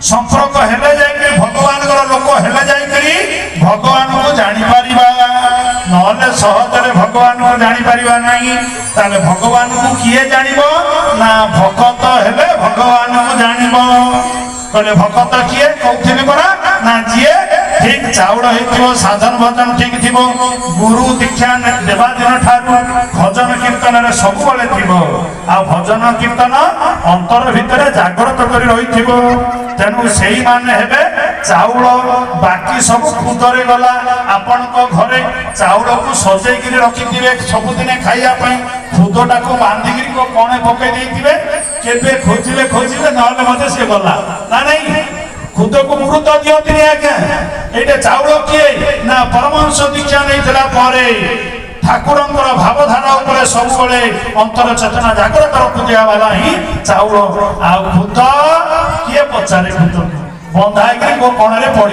संपर्क हेले जाई भगवान लोक हेले जाई भगवान को जानी पारिबा नहले सहजरे भगवान को जानी पारिबा नहीं ताले भगवान को किए जानिबो ना भक्त हेले भगवान को जानिबो कहले भक्त किए कहथिले परा ना जिए ठीक चाउड़ हेतिबो साधन भजन ठीक थिबो गुरु दीक्षा देवा दिन ठारू भजन कीर्तन रे सब बळे थिबो आ भजन कीर्तन अंतर भितरे जागृत करी रहिथिबो तेनु सेही माने हेबे चाउड़ बाकी सब खुदरे गला आपण को घरे चाउड़ को सजै गिरी रखिथिबे सब दिन खाइया पई खुदटा को बांधी गिरी को कोणे पके देथिबे केबे खोजिले खोजिले नहले मते से गला ना नहीं खुद को मृत दियंती नहीं आज्ञा एटे चाउड़ किए ना परमहंस दीक्षा नहीं थिला परे ठाकुरंकर भावधारा उपरे सब बळे अंतर चेतना जागृत रखुदिया वाला ही चाउड़ आ खुद किए पचारे खुद बंधा को कोणे पड़ी।